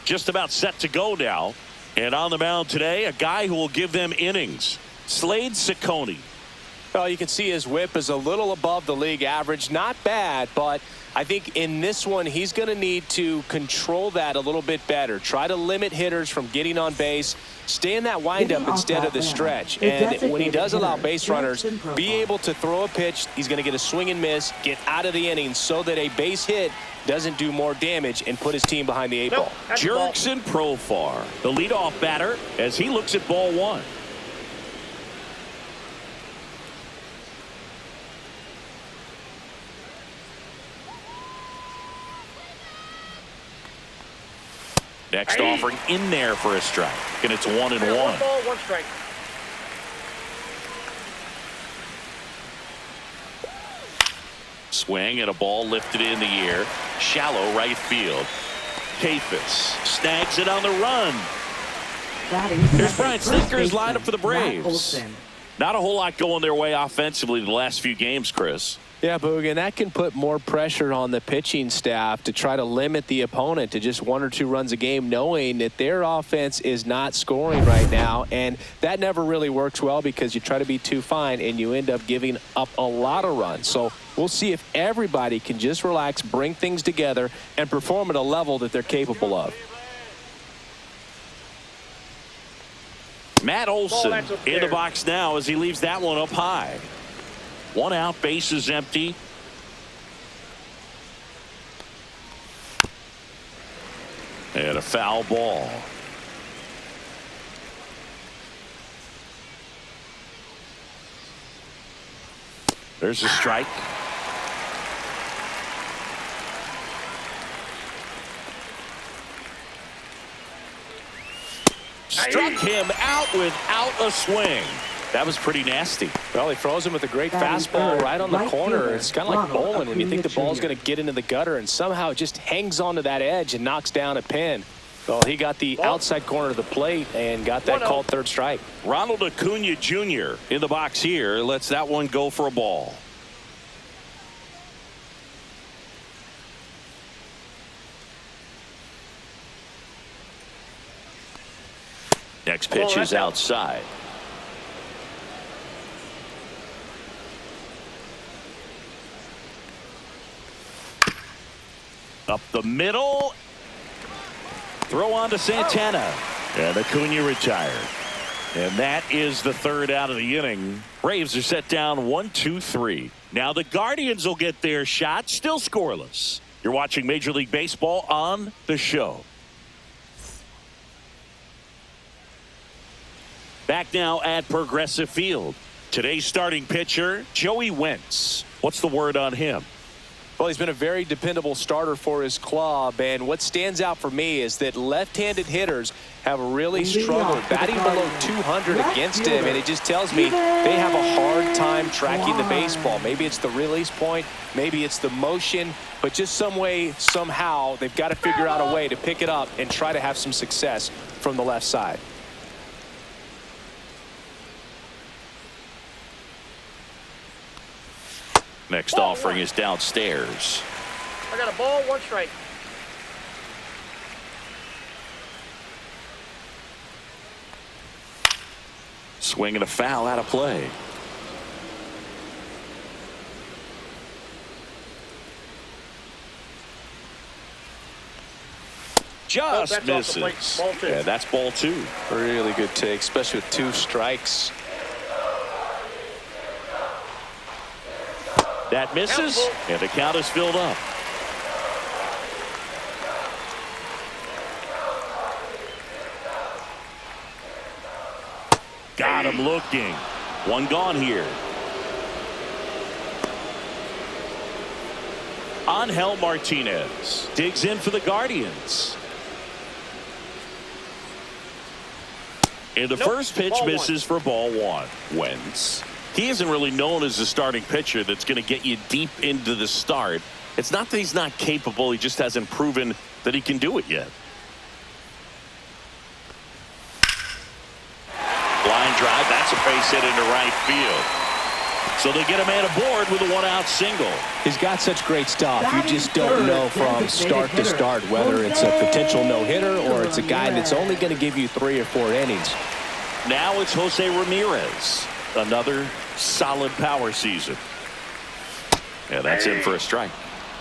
just about set to go now. And on the mound today, a guy who will give them innings, Slade Ciccone. Well, you can see his whip is a little above the league average. Not bad, but I think in this one, he's going to need to control that a little bit better. Try to limit hitters from getting on base. Stay in that windup instead of the stretch. And when he does allow base runners, be able to throw a pitch. He's going to get a swing and miss, get out of the inning so that a base hit doesn't do more damage and put his team behind the 8 ball. Jurickson Profar, the leadoff batter, as he looks at ball 1. Next offering in there for a strike, and it's 1-1. 1 ball, 1 strike. Swing and a ball lifted in the air. Shallow right field. Kafis snags it on the run. Here's Brian Snitker's lineup for the Braves. Not a whole lot going their way offensively the last few games, Chris. Yeah, Boog, and that can put more pressure on the pitching staff to try to limit the opponent to just 1 or 2 runs a game, knowing that their offense is not scoring right now. And that never really works well because you try to be too fine and you end up giving up a lot of runs. So we'll see if everybody can just relax, bring things together, and perform at a level that they're capable of. Matt Olson in the box now as he leaves that one up high. 1 out, base is empty. And a foul ball. There's a strike. Struck him out without a swing. That was pretty nasty. Well, he throws him with a great fastball right on the corner. It's kind of like bowling when you think the ball's going to get into the gutter and somehow it just hangs onto that edge and knocks down a pin. Well, he got the outside corner of the plate and got that called 3rd strike. Ronald Acuna Jr. in the box here lets that one go for a ball. Next pitch is outside. Up the middle. Throw on to Santana. And Acuna retired. And that is the 3rd out of the inning. Braves are set down 1-2-3. Now the Guardians will get their shot. Still scoreless. You're watching Major League Baseball on the show. Back now at Progressive Field. Today's starting pitcher, Joey Wentz. What's the word on him? Well, he's been a very dependable starter for his club, and what stands out for me is that left-handed hitters have really struggled batting below 200 against him, and it just tells me they have a hard time tracking the baseball. Maybe it's the release point, maybe it's the motion, but just some way, somehow, they've got to figure out a way to pick it up and try to have some success from the left side. Next offering is downstairs. I got a ball, 1 strike. Swing and a foul out of play. Just misses. Yeah, that's ball 2. Really good take, especially with 2 strikes. That misses, and the count is filled up. Got him looking. 1 gone here. Angel Martinez digs in for the Guardians. And the first pitch misses for ball 1. Wentz. He isn't really known as a starting pitcher that's going to get you deep into the start. It's not that he's not capable. He just hasn't proven that he can do it yet. Line drive. That's a base hit into right field. So they get a man aboard with a one-out single. He's got such great stuff. You just don't know from start to start whether it's a potential no-hitter or it's a guy that's only going to give you 3 or 4 innings. Now it's Jose Ramirez. Another solid power season. And that's in for a strike.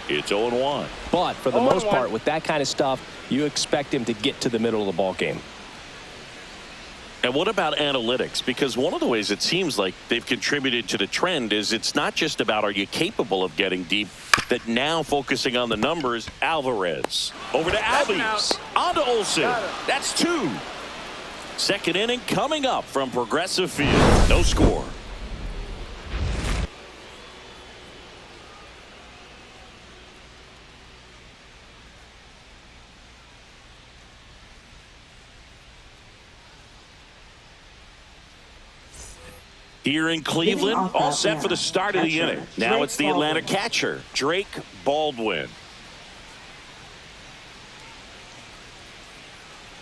It's 0-1. But for the most part, with that kind of stuff, you expect him to get to the middle of the ball game. And what about analytics? Because one of the ways it seems like they've contributed to the trend is it's not just about are you capable of getting deep, that now focusing on the numbers. Alvarez over to Albies, on to Olsen. That's 2. Second inning coming up from Progressive Field. No score. Here in Cleveland, all set for the start of the inning. Now it's the Atlanta catcher, Drake Baldwin.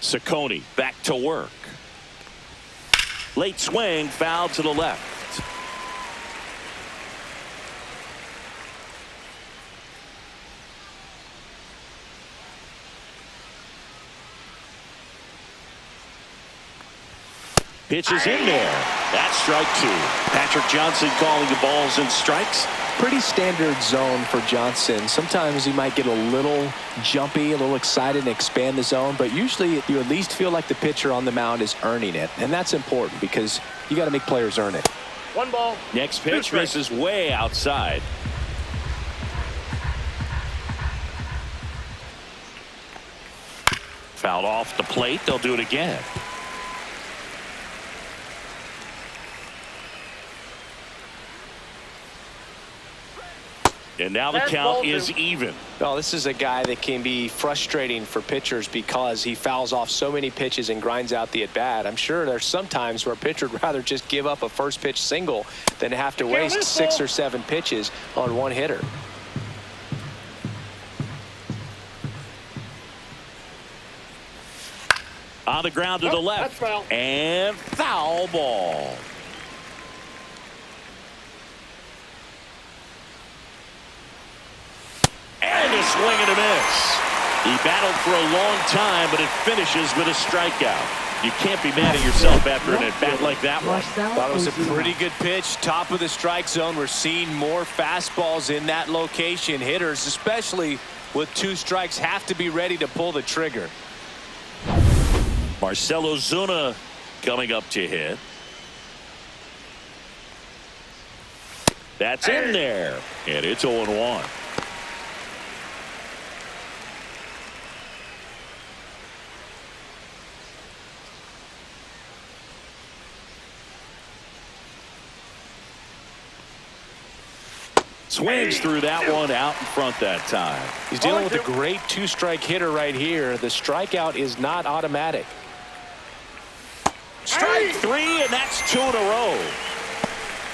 Ciccone back to work. Late swing, foul to the left. Pitch is in there. That's strike 2. Patrick Johnson calling the balls and strikes. Pretty standard zone for Johnson. Sometimes he might get a little jumpy, a little excited and expand the zone, but usually you at least feel like the pitcher on the mound is earning it, and that's important because you got to make players earn it. 1 ball. Next pitch misses way outside. Fouled off the plate. They'll do it again. And now the count is even. Well, this is a guy that can be frustrating for pitchers because he fouls off so many pitches and grinds out the at-bat. I'm sure there's some times where a pitcher would rather just give up a first pitch single than have to waste 6 or 7 pitches on one hitter. On the ground to the left. Foul. And foul ball. And a swing and a miss. He battled for a long time, but it finishes with a strikeout. You can't be mad at yourself after an at-bat like that one. Thought it was a pretty good pitch. Top of the strike zone. We're seeing more fastballs in that location. Hitters, especially with 2 strikes, have to be ready to pull the trigger. Marcell Ozuna coming up to hit. That's in there. And it's 0-1. Swings through that one out in front that time. He's dealing with a great 2-strike hitter right here. The strikeout is not automatic. Strike 3, and that's 2 in a row.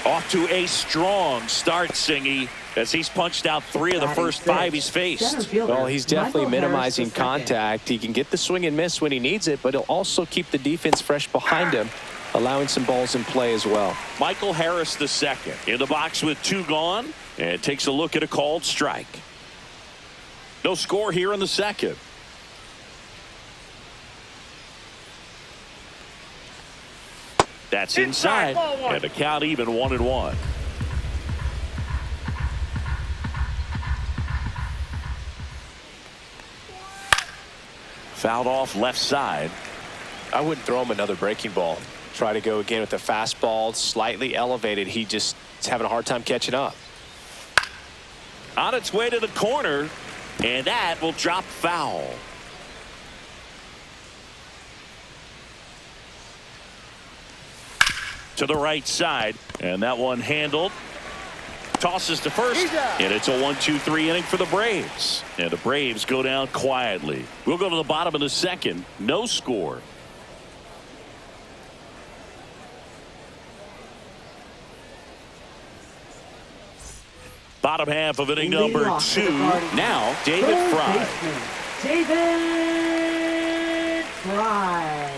Off to a strong start, Singy, as he's punched out 3 of the first 5 he's faced. Well, he's definitely minimizing contact. He can get the swing and miss when he needs it, but he'll also keep the defense fresh behind him, allowing some balls in play as well. Michael Harris the second in the box with 2 gone, and takes a look at a called strike. No score here in the second. That's inside, and the count even 1-1. Fouled off left side. I wouldn't throw him another breaking ball. Try to go again with the fastball, slightly elevated. He just is having a hard time catching up. On its way to the corner, and that will drop foul. To the right side, and that one handled. Tosses to first, and it's a 1-2-3 inning for the Braves. And the Braves go down quietly. We'll go to the bottom of the second. No score. Bottom half of inning number 2. Now, David Fry. David Fry.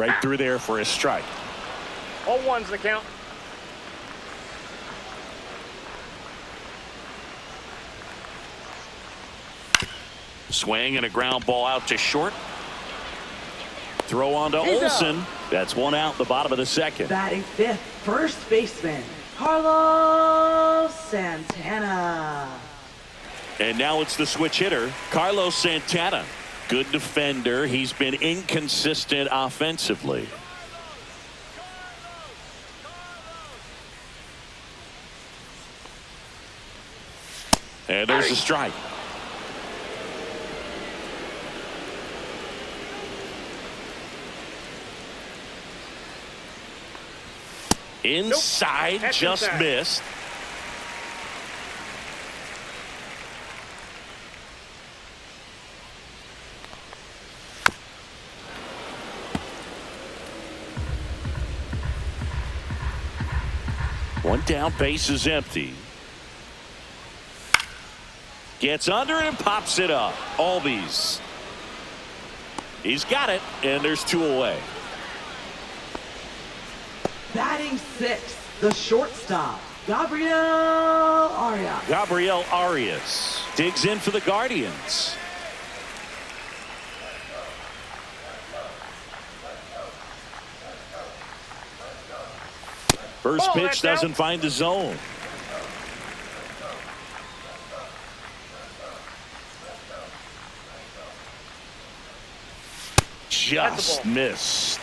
right through there for a strike. All ones the count. Swing and a ground ball out to short. Throw on to He's Olsen. out. That's one out in the bottom of the second. Batting fifth, first baseman, Carlos Santana. And now it's the switch hitter, Carlos Santana. Good defender. He's been inconsistent offensively. And there's a strike. Inside, Nope. just Inside. missed. One down, base is empty. Gets under it and pops it up. Albies. He's got it, and there's two away. Batting sixth, the shortstop, Gabriel Arias. Gabriel Arias digs in for the Guardians. First Oh, pitch that's out. doesn't find the zone. Just ball. missed.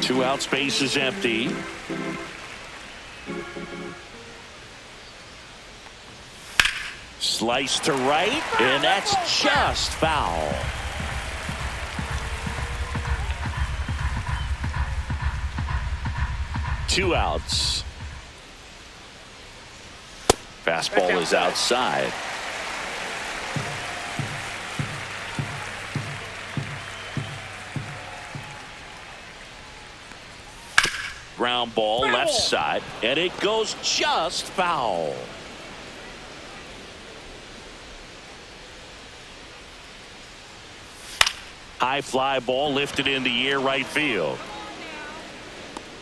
Two outs, base is empty. Slice to right, and that's just foul. Two outs. Fastball is outside. Ground ball left side, and it goes just foul. High fly ball lifted in the air right field.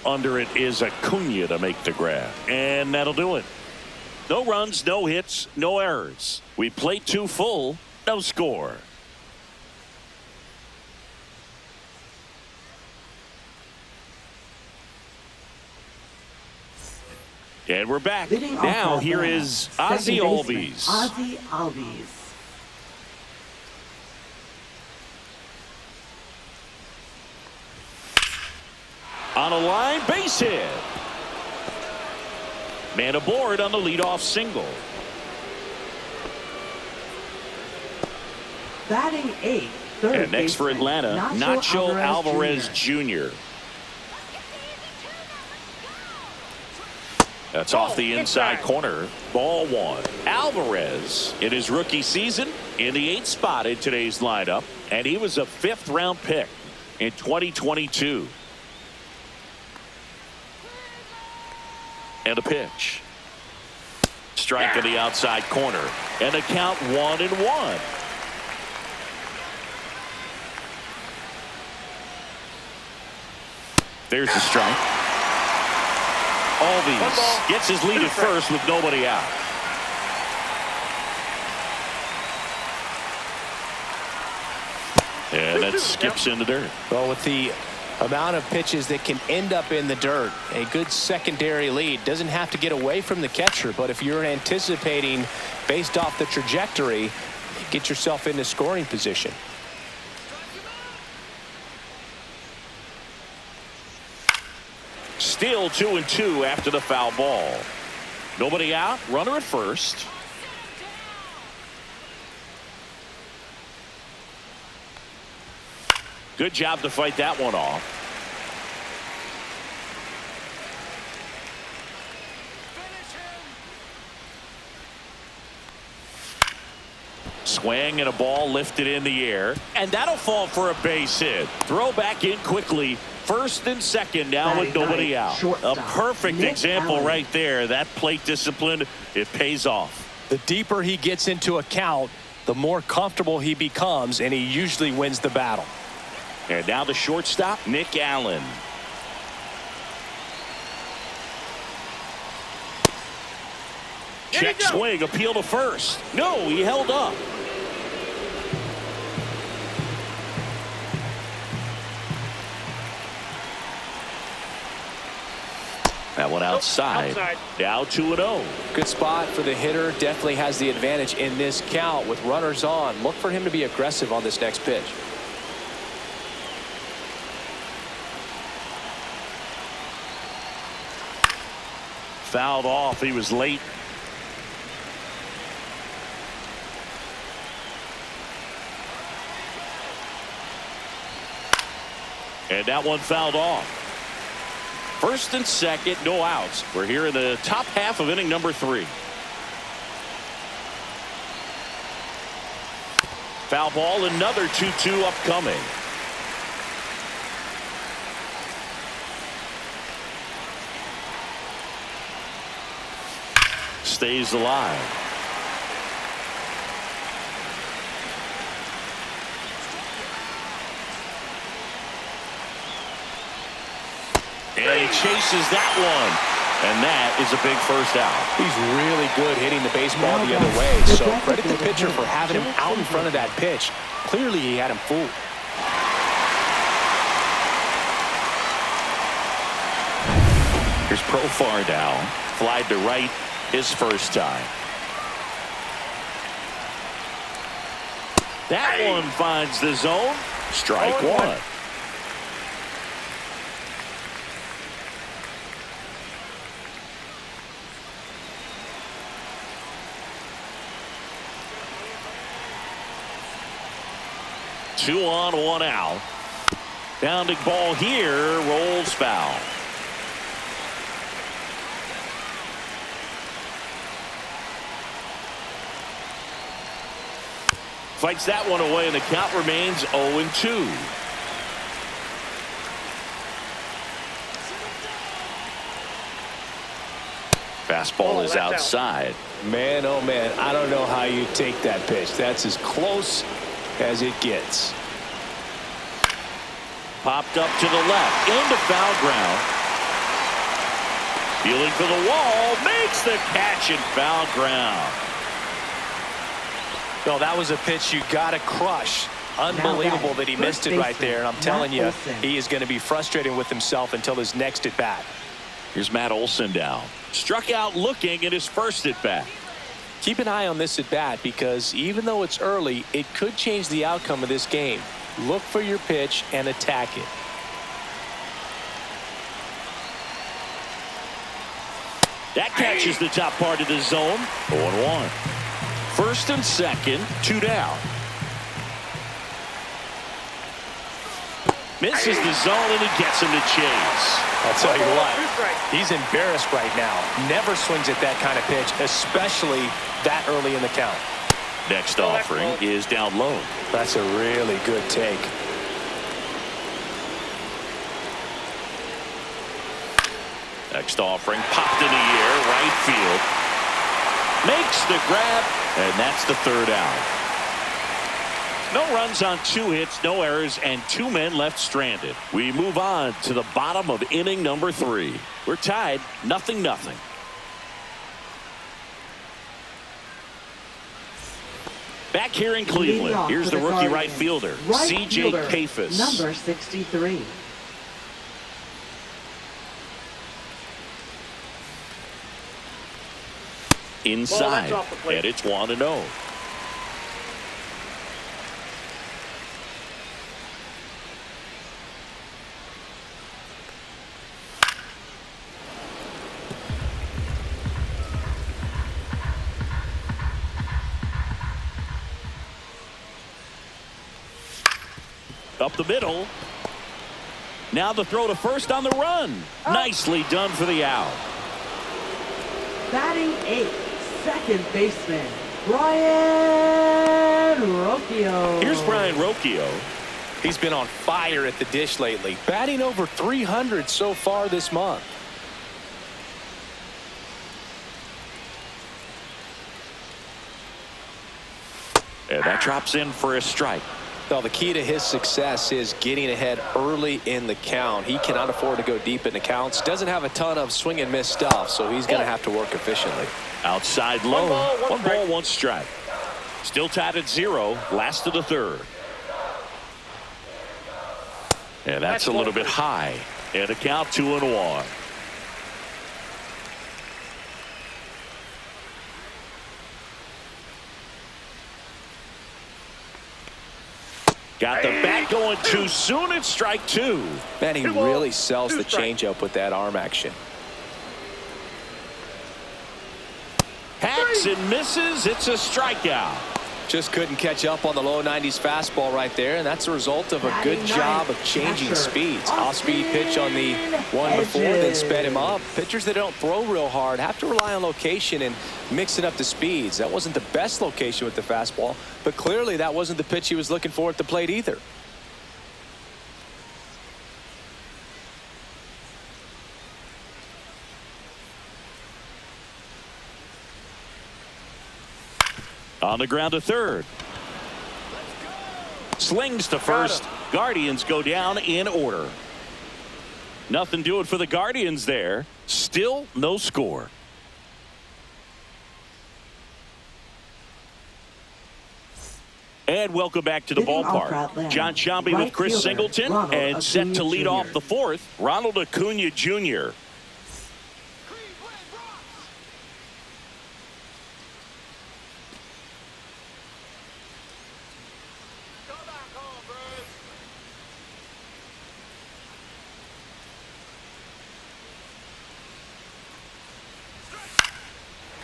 Under it is Acuna to make the grab, and that'll do it. No runs, no hits, no errors. We played two full, no score. And we're back. Leading off Now our here bat, is second Ozzy baseman, Albies. Ozzy Albies. On a line, base hit. Man aboard on the leadoff single. Batting eighth, third And next for baseman, Atlanta, Nacho Alvarez Jr. That's off the inside corner. Ball one. Alvarez in his rookie season in the 8th spot in today's lineup, and he was a 5th round pick in 2022. And a pitch. Strike in the outside corner, and the count 1-1. There's the strike. Albies gets his lead at first with nobody out. And that skips in the dirt. Well, with the amount of pitches that can end up in the dirt, a good secondary lead doesn't have to get away from the catcher, but if you're anticipating based off the trajectory, get yourself into scoring position. Still 2-2 after the foul ball. Nobody out, runner at first. Good job to fight that one off. Swing and a ball lifted in the air, and that'll fall for a base hit. Throw back in quickly. First and second now with nobody out. A perfect example right there. That plate discipline, it pays off. The deeper he gets into a count, the more comfortable he becomes, and he usually wins the battle. And now the shortstop, Nick Allen. Check swing, appeal to first. No, he held up. That one outside. Now 2-0. Good spot for the hitter. Definitely has the advantage in this count with runners on. Look for him to be aggressive on this next pitch. Fouled off. He was late. And that one fouled off. First and second, no outs. We're here in the top half of inning number 3. Foul ball, another 2-2 upcoming. Stays alive. And he chases that one. And that is a big first out. He's really good hitting the baseball the other way. So credit the pitcher for having him out in front of that pitch. Clearly he had him fooled. Here's Profar now. Flied to right his first time. That one finds the zone. Strike one. Two on, one out. Bounding ball here, rolls foul. Fights that one away, and the count remains 0-2. Fastball is outside. Man, oh man, I don't know how you take that pitch. That's as close as it gets. Popped up to the left, into foul ground. Feeling for the wall, makes the catch in foul ground. No, that was a pitch you got to crush. Unbelievable that he missed it right there. And I'm telling you, he is going to be frustrated with himself until his next at bat. Here's Matt Olson down. Struck out looking at his first at bat. Keep an eye on this at bat because even though it's early, it could change the outcome of this game. Look for your pitch and attack it. That catches the top part of the zone. 0-1. First and second, 2 down. Misses the zone and he gets him to chase. I'll tell you what, he's embarrassed right now. Never swings at that kind of pitch, especially that early in the count. Next offering is down low. That's a really good take. Next offering popped in the air, right field. Makes the grab, and that's the third out. No runs on 2 hits, no errors, and 2 men left stranded. We move on to the bottom of inning number 3. We're tied 0-0. Back here in Cleveland, here's the rookie right fielder, C.J. Kafis. Number 63. Inside, and it's 1-0. Up the middle. Now the throw to first on the run. Nicely done for the out. Batting 8th, second baseman, Brian Rocchio. Here's Brian Rocchio. He's been on fire at the dish lately, batting over 300 so far this month. And that drops in for a strike. Well, the key to his success is getting ahead early in the count. He cannot afford to go deep in the counts. Doesn't have a ton of swing and miss stuff, so he's going to have to work efficiently. Outside low. One Ball, one strike. Still tied at 0. Last of the third. And that's a little bit high. And a count 2-1. Got the bat going too soon. It's strike 2. Man, he really sells the changeup with that arm action. Hacks and misses. It's a strikeout. Just couldn't catch up on the low 90s fastball right there, and that's a result of a good job of changing speeds. Off-speed pitch on the one before, then sped him up. Pitchers that don't throw real hard have to rely on location and mixing up the speeds. That wasn't the best location with the fastball, but clearly that wasn't the pitch he was looking for at the plate either. On the ground to third. Slings to first. Guardians go down in order. Nothing doing for the Guardians there. Still no score. And welcome back to the ballpark. John Shambi with Chris Singleton, and set to lead off the fourth, Ronald Acuna Jr.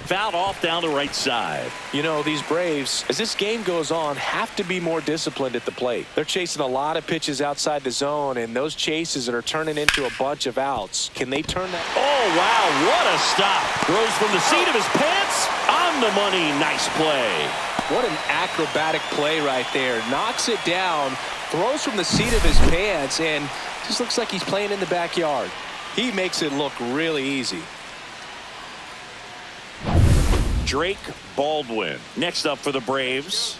Fouled off down the right side. You know, these Braves, as this game goes on, have to be more disciplined at the plate. They're chasing a lot of pitches outside the zone, and those chases that are turning into a bunch of outs. Can they turn that? Oh, wow, what a stop. Throws from the seat of his pants. On the money. Nice play. What an acrobatic play right there. Knocks it down, throws from the seat of his pants, and just looks like he's playing in the backyard. He makes it look really easy. Drake Baldwin next up for the Braves.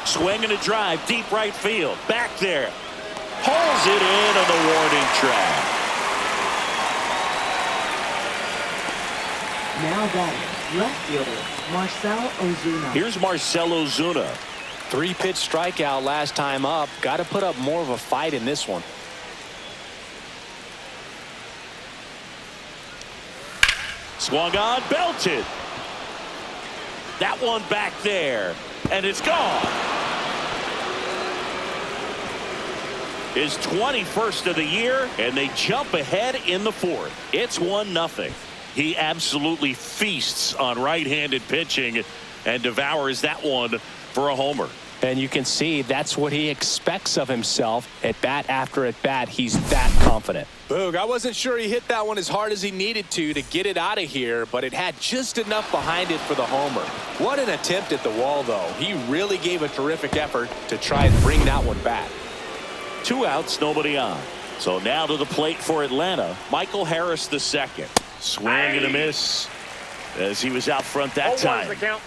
Swing and a drive, deep right field. Back there. Pulls it in on the warning track. Now batting, left fielder, Marcell Ozuna. Here's Marcell Ozuna. 3-pitch strikeout last time up. Got to put up more of a fight in this one. Swung on, belted. That one back there, and it's gone. His 21st of the year, and they jump ahead in the fourth. It's 1-0. He absolutely feasts on right-handed pitching and devours that one for a homer. And you can see that's what he expects of himself at bat after at bat. He's that confident. Boog, I wasn't sure he hit that one as hard as he needed to get it out of here, but it had just enough behind it for the homer. What an attempt at the wall, though. He really gave a terrific effort to try and bring that one back. 2 outs, nobody on. So now to the plate for Atlanta, Michael Harris II. Swing and a miss as he was out front that time. The count.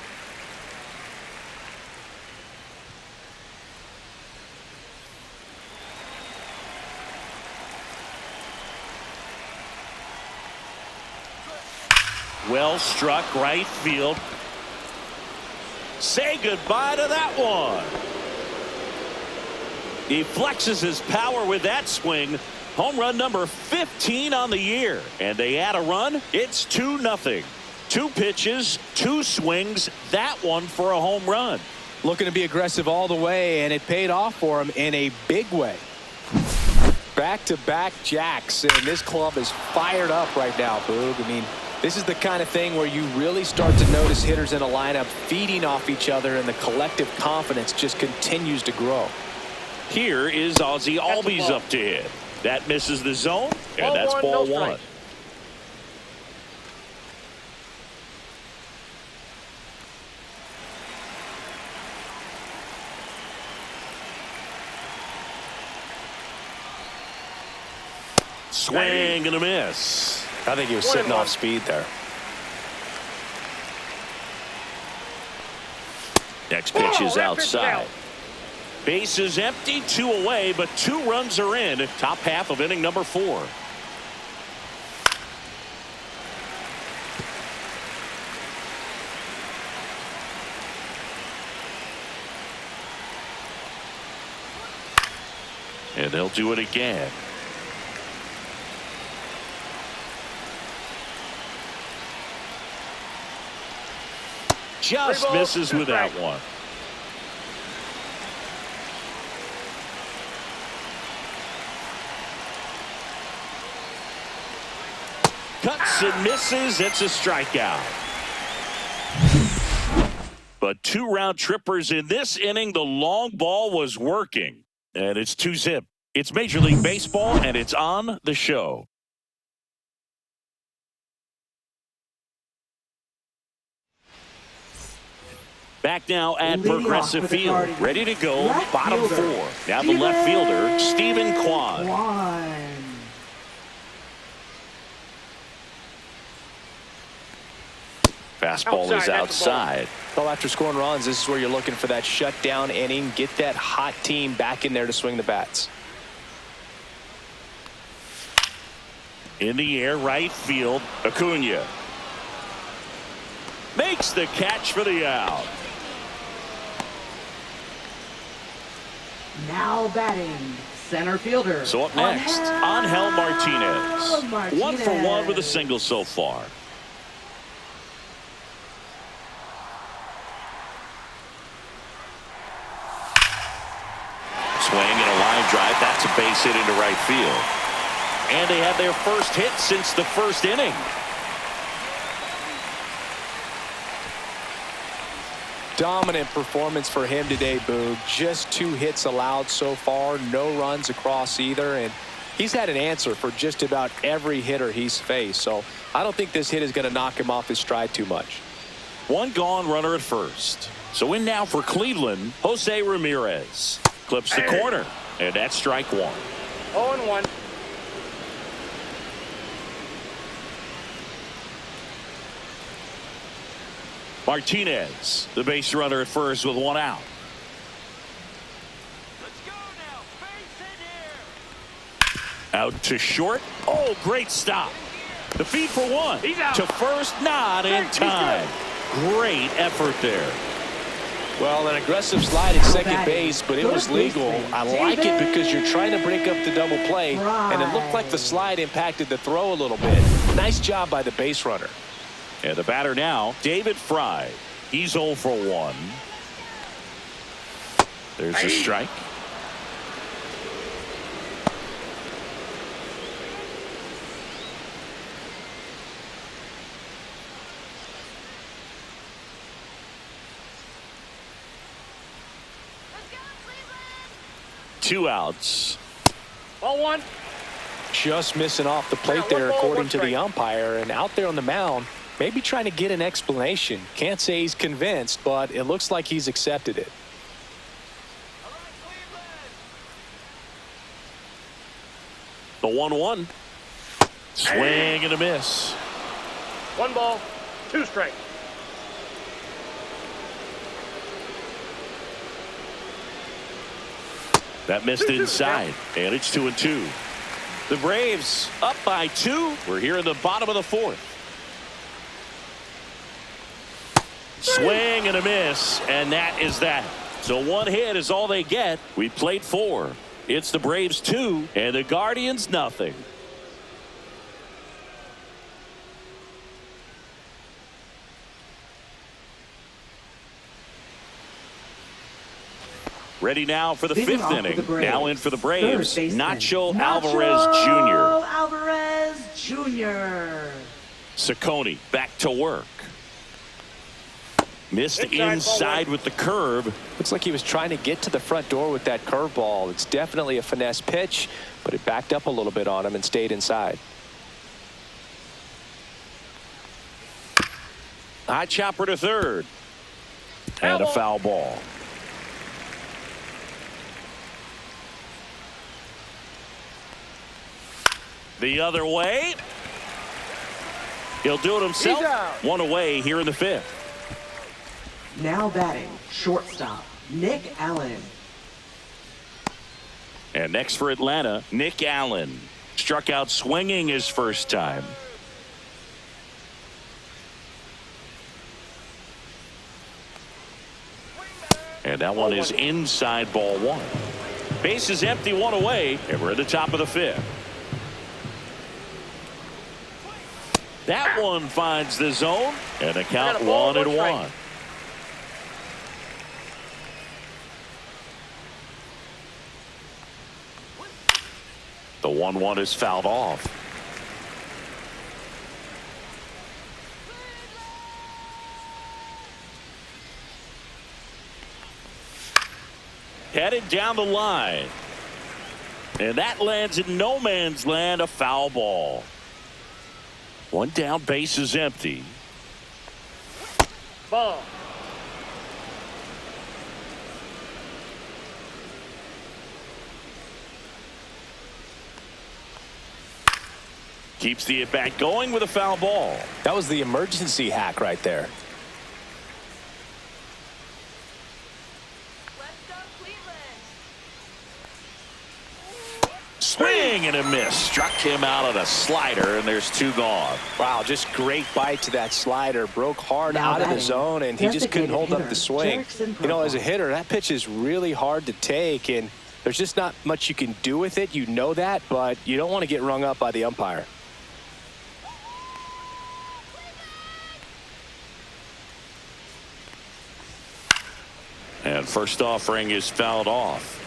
Well struck right field. Say goodbye to that one. He flexes his power with that swing. Home run number 15 on the year. And they add a run. It's 2-0. 2 pitches, 2 swings. That one for a home run. Looking to be aggressive all the way, and it paid off for him in a big way. Back-to-back jacks, and this club is fired up right now, Boog. I mean, this is the kind of thing where you really start to notice hitters in a lineup feeding off each other, and the collective confidence just continues to grow. Here is Ozzie Albies up to hit. That misses the zone, and that's ball 1. Swing and a miss. I think he was sitting off speed there. Next pitch is that pitch outside. down. Base is empty, 2 away, but 2 runs are in. Top half of inning number 4. And they'll do it again. Just misses with that one. Cuts and misses. It's a strikeout. But 2 round trippers in this inning. The long ball was working. And it's 2-zip. It's Major League Baseball, and it's on the show. Back now at Progressive Field. Ready to go. Bottom 4. Now the left fielder, Stephen Kwan. Fastball is outside. Well, after scoring runs, this is where you're looking for that shutdown inning. Get that hot team back in there to swing the bats. In the air, right field, Acuna. Makes the catch for the out. Now batting, center fielder. So up next, Angel Martinez. 1 for 1 with a single so far. Swing and a line drive. That's a base hit into right field. And they have their first hit since the first inning. Dominant performance for him today, Boog. Just 2 hits allowed so far. No runs across either. And he's had an answer for just about every hitter he's faced. So I don't think this hit is going to knock him off his stride too much. 1 gone, runner at first. So in now for Cleveland, Jose Ramirez. Clips the corner. And that's strike 1. 0-1. Martinez, the base runner at first with 1 out. Let's go now. Base hit here. Out to short. Oh, great stop. The feed for 1. He's out. To first, not in time. Great effort there. Well, an aggressive slide at second base, but it was legal. I like it because you're trying to break up the double play, and it looked like the slide impacted the throw a little bit. Nice job by the base runner. And the batter now, David Fry. He's 0 for 1. There's a strike. Let's go, Cleveland. 2 outs. 0-1. Just missing off the plate Yeah, 1 there, ball, according 1 to the strike. umpire. And out there on the mound, maybe trying to get an explanation. Can't say he's convinced, but it looks like he's accepted it. The 1-1. Swing and a miss. 1 ball, 2 strikes. That missed inside, and it's 2-2. The Braves up by 2. We're here in the bottom of the 4th. Swing and a miss, and that is that. So 1 hit is all they get. We played 4. It's the Braves 2 and the Guardians nothing. Ready now for the Leading 5th off inning. for the Braves, Now in for the Braves, third baseman, Nacho Nacho Alvarez Jr. Alvarez Jr. Ciccone back to work. Missed Inside with the curve. Looks like he was trying to get to the front door with that curveball. It's definitely a finesse pitch, but it backed up a little bit on him and stayed inside. High chopper to third. And a foul ball. The other way. He'll do it himself. 1 away here in the 5th. Now batting, shortstop, Nick Allen. And next for Atlanta, Nick Allen. Struck out swinging his first time. And that one is inside, ball one. Base is empty, one away, and we're at the top of the fifth. That one finds the zone, and the count 1-1. The 1-1 is fouled off. Headed down the line. And that lands in no man's land, a foul ball. One down, base is empty. Ball. Keeps the at-bat going with a foul ball. That was the emergency hack right there. Swing and a miss. Struck him out on a slider, and there's two gone. Wow, just great bite to that slider. Broke hard Now out of the batting, zone, and he just couldn't hold up the swing. You know, as a hitter, that pitch is really hard to take, and there's just not much you can do with it. You know that, but you don't want to get rung up by the umpire. And first offering is fouled off.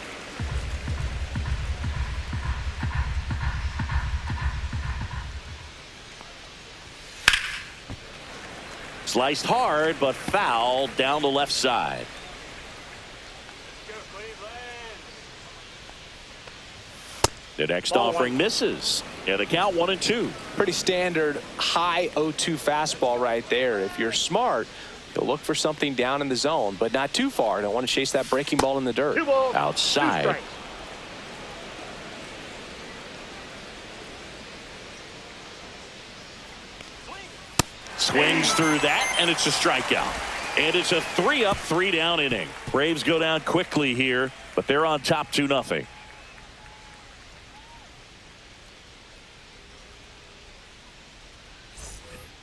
Sliced hard, but foul down the left side. The next offering misses. And the count 1-2. Pretty standard high 0-2 fastball right there. If you're smart, you'll look for something down in the zone, but not too far. Don't want to chase that breaking ball in the dirt. 2 balls, Outside. 2 strikes. Swings through that, and it's a strikeout. And it's a 3-up, 3-down inning. Braves go down quickly here, but they're on top 2-0.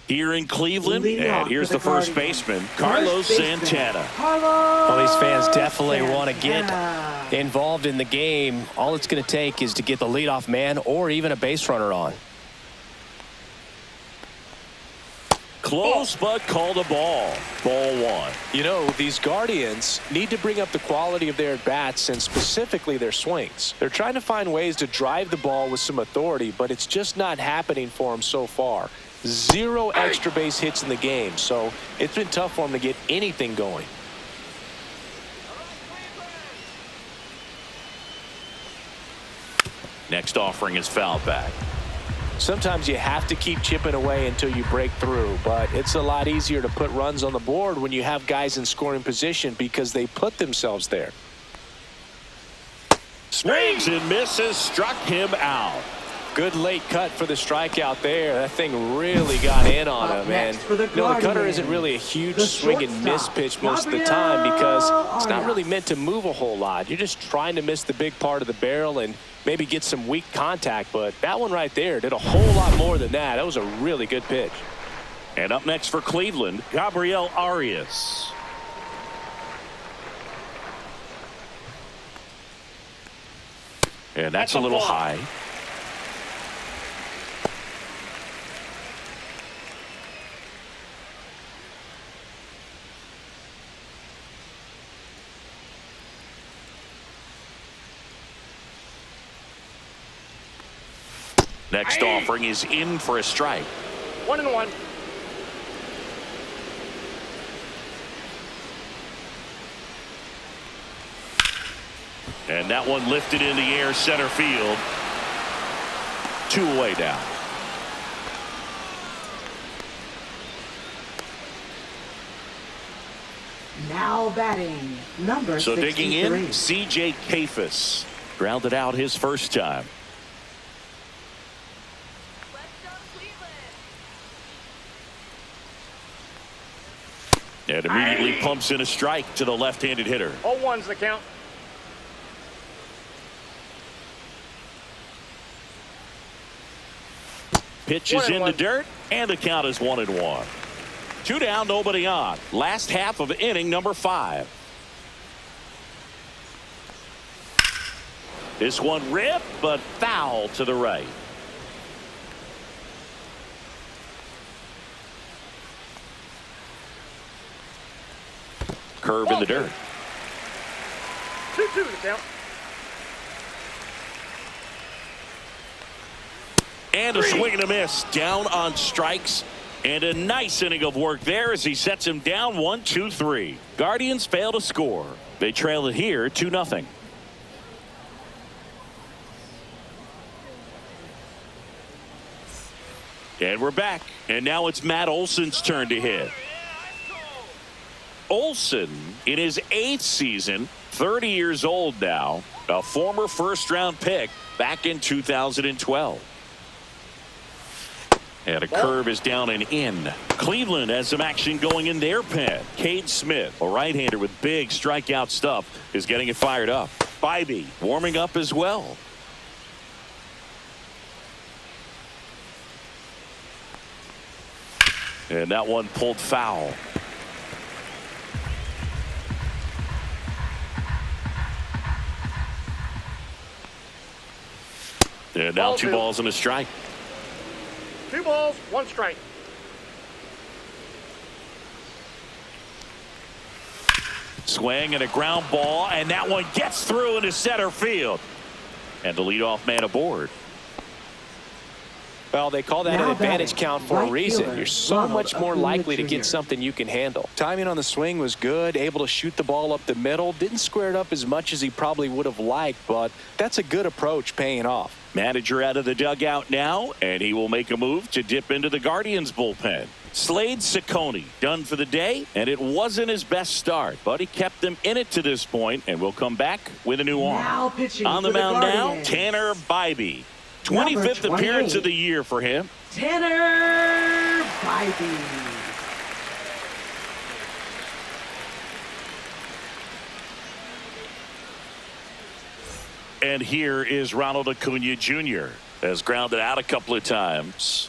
Here in Cleveland, and here's the first baseman, Carlos Santana. Well, these fans definitely want to get involved in the game. All it's going to take is to get the leadoff man or even a base runner on. Close, but called a ball. Ball one. You know, these Guardians need to bring up the quality of their at-bats and specifically their swings. They're trying to find ways to drive the ball with some authority, but it's just not happening for them so far. 0 extra base hits in the game, so it's been tough for them to get anything going. Next offering is fouled back. Sometimes you have to keep chipping away until you break through, but it's a lot easier to put runs on the board when you have guys in scoring position because they put themselves there. Swings and misses, struck him out. Good late cut for the strikeout there. That thing really got in on him, and the cutter isn't really a huge swing and miss pitch most of the time because it's not really meant to move a whole lot. You're just trying to miss the big part of the barrel and maybe get some weak contact, but that one right there did a whole lot more than that. That was a really good pitch. And up next for Cleveland, Gabriel Arias. And that's a little high. Next offering is in for a strike. 1-1. And that one lifted in the air, center field. 2 away now. Now batting, number So 63. digging in, C.J. Kafis. Grounded out his first time. And immediately pumps in a strike to the left-handed hitter. 0-1's the count. Pitch is in the dirt, and the count is 1-1. 2 down, nobody on. Last half of inning number 5. This one ripped, but foul to the right. Curve in the dirt. 2-2 the count. And a swing and a miss. Down on strikes. And a nice inning of work there as he sets him down 1-2-3. Guardians fail to score. They trail it here 2-0. And we're back. And now it's Matt Olson's turn to hit. Olson, in his 8th season, 30 years old now, a former first-round pick back in 2012. And a curve is down and in. Cleveland has some action going in their pen. Cade Smith, a right-hander with big strikeout stuff, is getting it fired up. Bybee warming up as well. And that one pulled foul. And now 2 balls and a strike. 2 balls, 1 strike. Swing and a ground ball, and that one gets through into center field. And the leadoff man aboard. Well, they call that Now an advantage batting, count for a right reason. fielder, You're so Ronald much more Acuna likely to Jr. get something you can handle. Timing on the swing was good, able to shoot the ball up the middle. Didn't square it up as much as he probably would have liked, but that's a good approach paying off. Manager out of the dugout now, and he will make a move to dip into the Guardians bullpen. Slade Ciccone done for the day, and it wasn't his best start, but he kept them in it to this point, and will come back with a new arm. Now pitching On the for the mound now, Guardians. Tanner Bybee. Number 25th appearance 28. of the year for him. Tanner Bybee. And here is Ronald Acuna Jr. has grounded out a couple of times.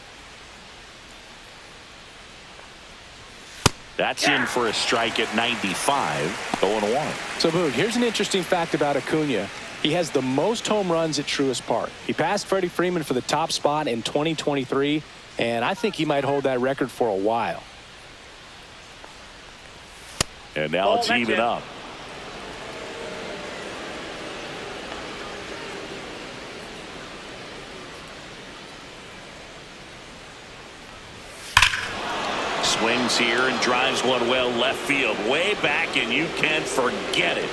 That's in for a strike at 95. 0-1. So, Boog, here's an interesting fact about Acuna. He has the most home runs at Truist Park. He passed Freddie Freeman for the top spot in 2023, and I think he might hold that record for a while. And now it's even up. Swings here and drives one well left field, way back, and you can forget it.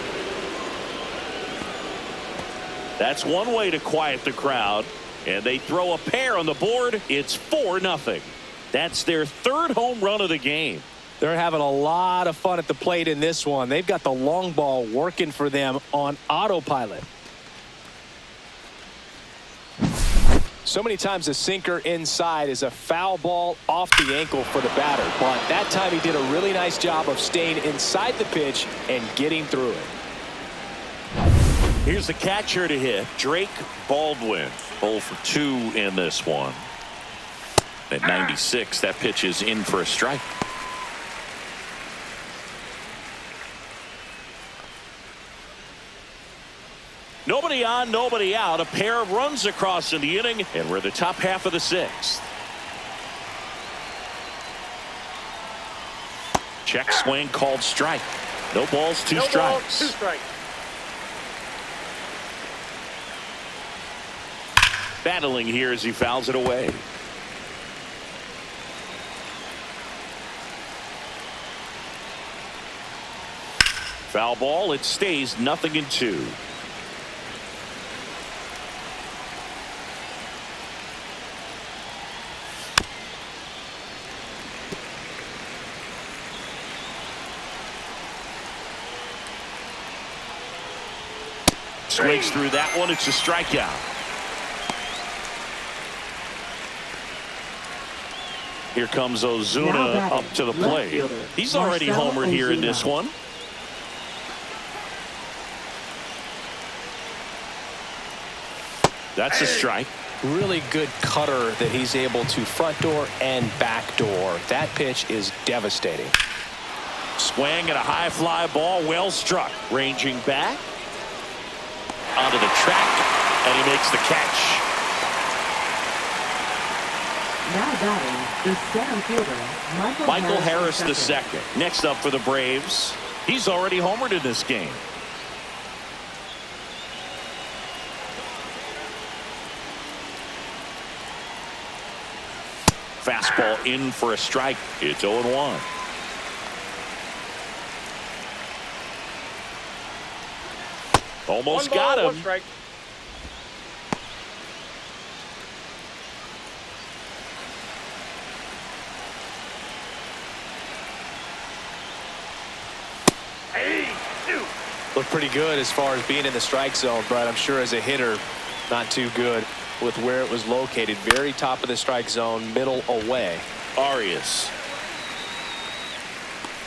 That's one way to quiet the crowd, and they throw a pair on the board. It's 4-0. That's their 3rd home run of the game. They're having a lot of fun at the plate in this one. They've got the long ball working for them on autopilot. So many times a sinker inside is a foul ball off the ankle for the batter, but that time he did a really nice job of staying inside the pitch and getting through it. Here's the catcher to hit, Drake Baldwin. 0 for 2 in this one. At 96, that pitch is in for a strike. Nobody on, nobody out. A pair of runs across in the inning, and we're the top half of the 6th. Check swing called strike. No balls, 2 strikes. No balls, 2 strikes. Battling here as he fouls it away. Foul ball. It stays 0-2. Swings through that one. It's a strikeout. Here comes Ozuna up to the plate. He's already homered here in this one. That's a strike. Really good cutter that he's able to front door and back door. That pitch is devastating. Swing and a high fly ball, well struck. Ranging back onto the track, and he makes the catch. Now batting, the center fielder, Michael Harris II. Next up for the Braves. He's already homered in this game. Fastball in for a strike. It's 0-1. Almost got him. One strike. Looked pretty good as far as being in the strike zone, but I'm sure as a hitter, not too good with where it was located. Very top of the strike zone, middle away. Arias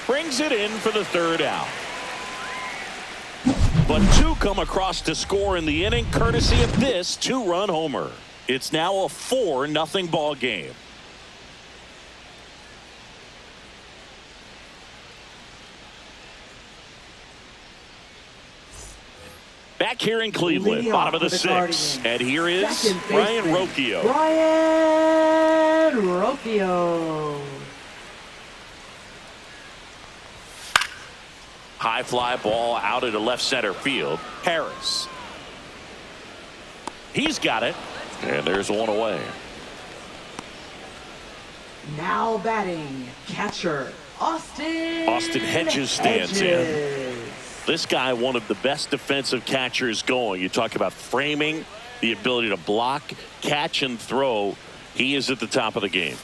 brings it in for the third out. But two come across to score in the inning, courtesy of this two-run homer. It's now a 4-0 ball game. Back here in Cleveland, bottom of the sixth. And here is Ryan Rocchio. Ryan Rocchio. High fly ball out into left center field. Harris. He's got it. And there's one away. Now batting, catcher, Austin Hedges stands in. This guy, one of the best defensive catchers going. You talk about framing, the ability to block, catch, and throw. He is at the top of the game.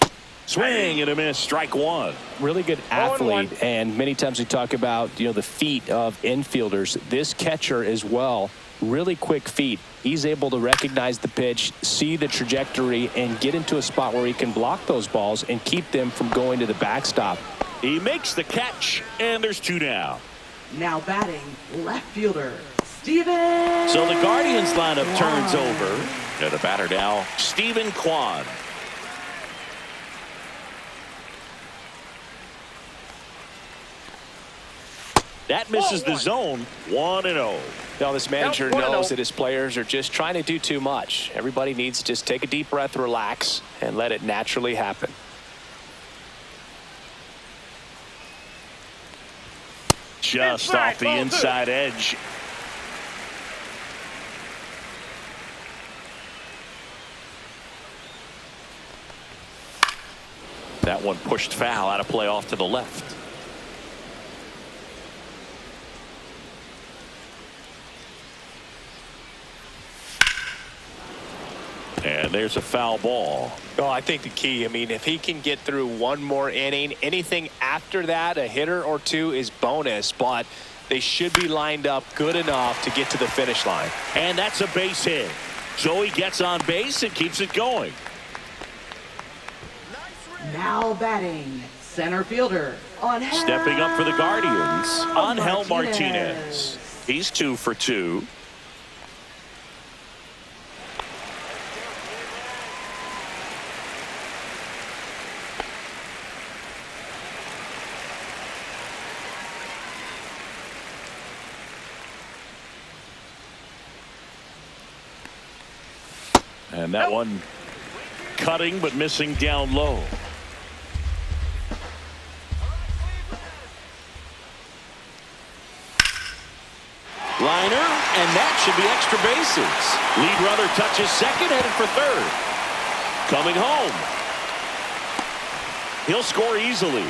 Swing and a miss, strike one. Really good athlete, and many times we talk about, the feet of infielders. This catcher as well, really quick feet. He's able to recognize the pitch, see the trajectory, and get into a spot where he can block those balls and keep them from going to the backstop. He makes the catch, and there's two down. Now batting, left fielder, Steven. So the Guardians lineup turns over. And the batter now, Steven Kwan. That misses the zone. 1-0. Now this manager knows that his players are just trying to do too much. Everybody needs to just take a deep breath, relax, and let it naturally happen. Just off the inside edge. That one pushed foul, out of play off to the left. And there's a foul ball. Oh, I think the key, if he can get through one more inning, anything after that, a hitter or two is bonus, but they should be lined up good enough to get to the finish line. And that's a base hit. So he gets on base and keeps it going. Now batting, center fielder, Angel. Stepping up for the Guardians, Angel Martinez. He's 2 for 2. And that one cutting but missing down low. Liner, and that should be extra bases. Lead runner touches second, headed for third. Coming home. He'll score easily.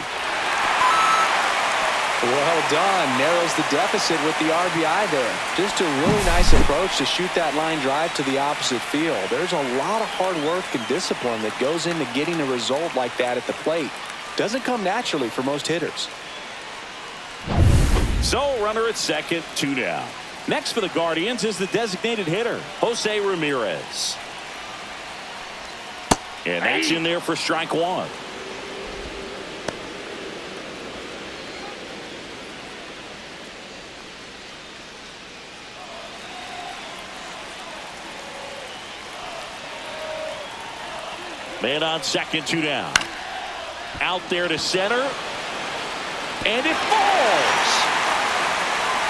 Well done. Narrows the deficit with the RBI there. Just a really nice approach to shoot that line drive to the opposite field. There's a lot of hard work and discipline that goes into getting a result like that at the plate. Doesn't come naturally for most hitters. So runner at second, 2 down. Next for the Guardians is the designated hitter, Jose Ramirez. And that's in there for strike one. Man on second, 2 down. Out there to center. And it falls.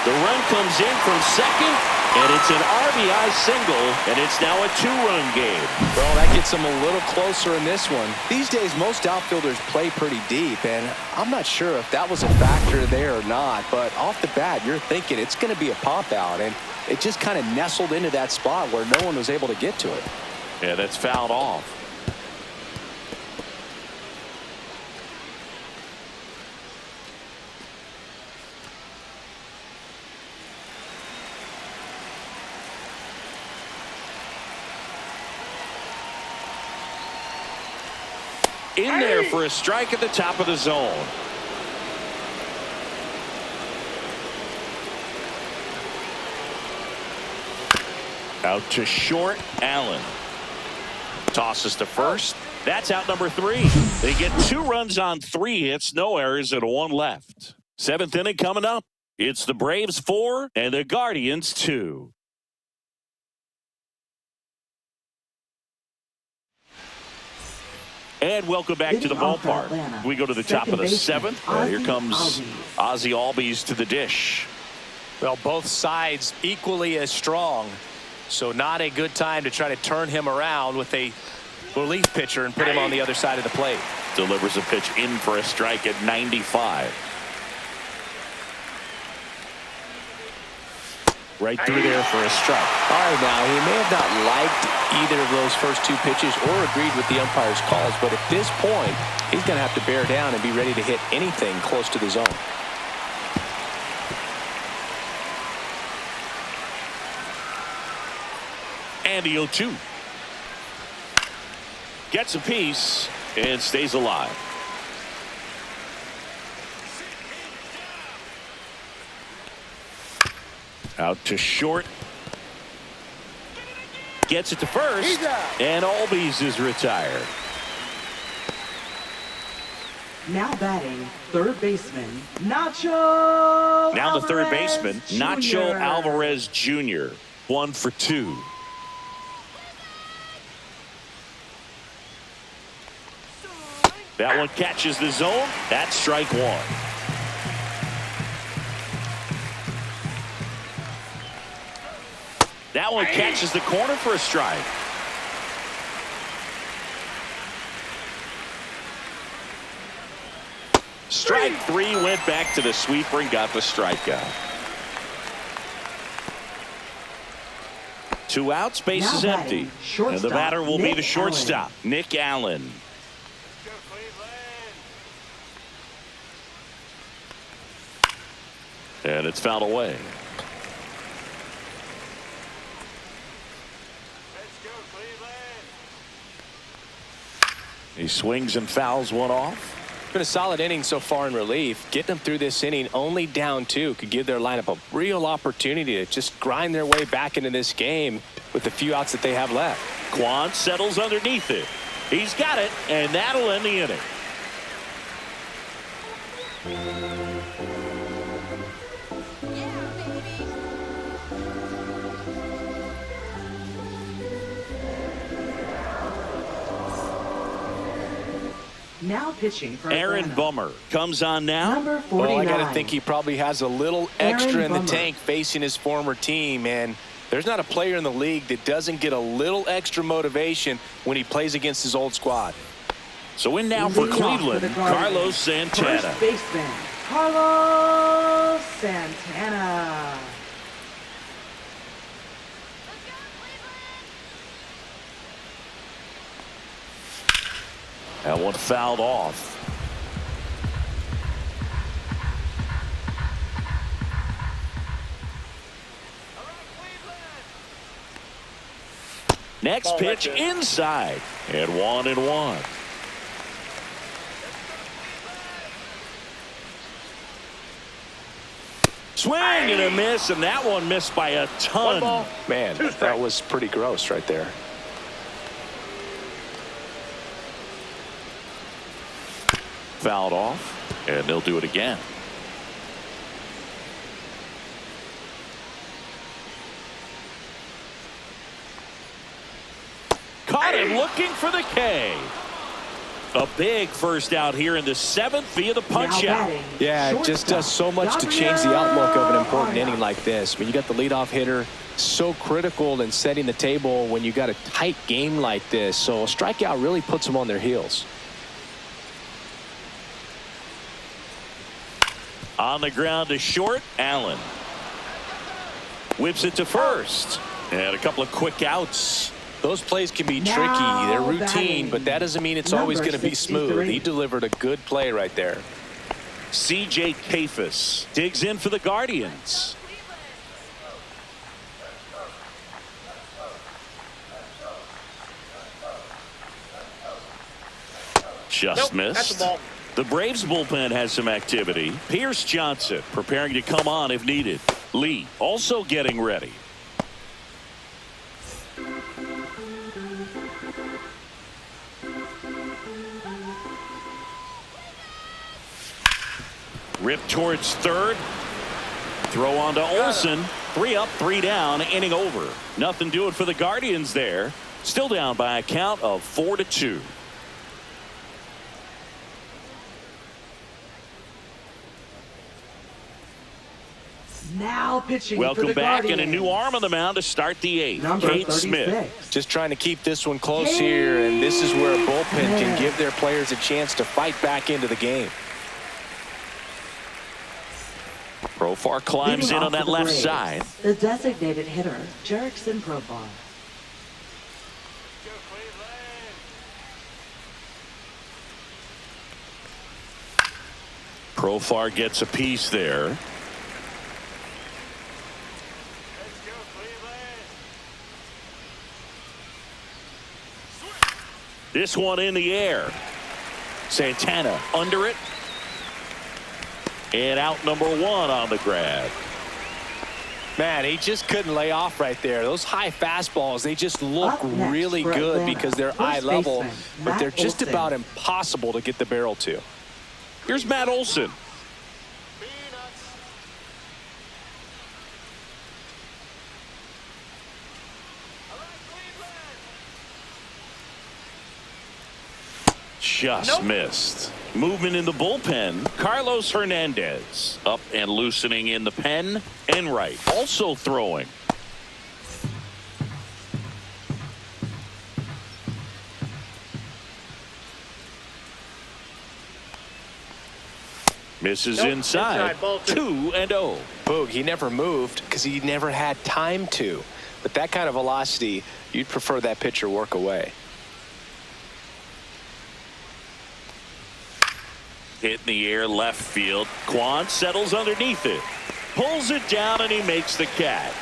The run comes in from second, and it's an RBI single, and it's now a 2-run game. Well, that gets them a little closer in this one. These days, most outfielders play pretty deep, and I'm not sure if that was a factor there or not, but off the bat, you're thinking it's going to be a pop out, and it just kind of nestled into that spot where no one was able to get to it. Yeah, that's fouled off. In there for a strike at the top of the zone. Out to short, Allen. Tosses to first. That's out number 3. They get 2 runs on 3 hits, no errors, and 1 left. 7th inning coming up. It's the Braves 4 and the Guardians 2. And welcome back to the ballpark. We go to the top of the 7th. Here comes Ozzie Albies to the dish. Well, both sides equally as strong, so not a good time to try to turn him around with a relief pitcher and put him on the other side of the plate. Delivers a pitch in for a strike at 95. Right through there for a strike. All right, now, he may have not liked either of those first 2 pitches or agreed with the umpire's calls, but at this point, he's going to have to bear down and be ready to hit anything close to the zone. And the 0-2. Gets a piece and stays alive. Out to short. Gets it to first. And Albies is retired. Now batting, third baseman, Nacho Now the third baseman, Jr. Nacho Alvarez Jr. 1 for 2. That one catches the zone. That's strike 1. That one catches the corner for a strike. Strike 3 went back to the sweeper and got the strikeout. 2 outs, base is empty. And the batter will be the shortstop, Nick Allen. And it's fouled away. He swings and fouls one off. Been a solid inning so far in relief. Getting them through this inning only down 2 could give their lineup a real opportunity to just grind their way back into this game with the few outs that they have left. Quan settles underneath it. He's got it, and that'll end the inning. Now pitching for Aaron Atlanta. Bummer comes on now. Number 49. Well, I got to think he probably has a little extra in the Bummer. tank facing his former team, and there's not a player in the league that doesn't get a little extra motivation when he plays against his old squad. So in now for Cleveland, Carlos Santana. First baseman, Carlos Santana. That one fouled off. Next pitch inside. And 1-1. Swing and a miss, and that one missed by a ton. Man, that was pretty gross right there. Fouled off, and they'll do it again. caught him looking for the K. A big first out here in the 7th via the punch out. Yeah, it just does so much to change the outlook of an important inning like this. When you got the leadoff hitter, so critical in setting the table when you got a tight game like this. So a strikeout really puts them on their heels. On the ground to short, Allen. Whips it to first. And a couple of quick outs. Those plays can be tricky. They're routine, but that doesn't mean it's always going to be smooth. He delivered a good play right there. C.J. Kafis digs in for the Guardians. Just Nope, that's missed. the ball. The Braves bullpen has some activity. Pierce Johnson preparing to come on if needed. Lee also getting ready. Rip towards third. Throw on to Olsen. 3 up, 3 down, inning over. Nothing doing for the Guardians there. Still down by a count of 4-2. Now pitching. Welcome back, and a new arm on the mound to start the 8th. Number Kate 36. Smith. Just trying to keep this one close here, and this is where a bullpen can give their players a chance to fight back into the game. Profar climbs Leading in off on that for the left Braves, side. The designated hitter, Jerickson Profar. Profar gets a piece there. This one in the air. Santana under it. And out number 1 on the grab. Man, he just couldn't lay off right there. Those high fastballs, they just look Up next really for good Atlanta, because they're first eye level, baseman, but Matt they're just Olson. about impossible to get the barrel to. Here's Matt Olson. Just missed. Movement in the bullpen. Carlos Hernandez up and loosening in the pen. And right also throwing. Misses Nope, inside. ball 2. 2-0. Boog, he never moved because he never had time to. But that kind of velocity, you'd prefer that pitcher work away. Hit in the air left field. Quan settles underneath it. Pulls it down and he makes the catch.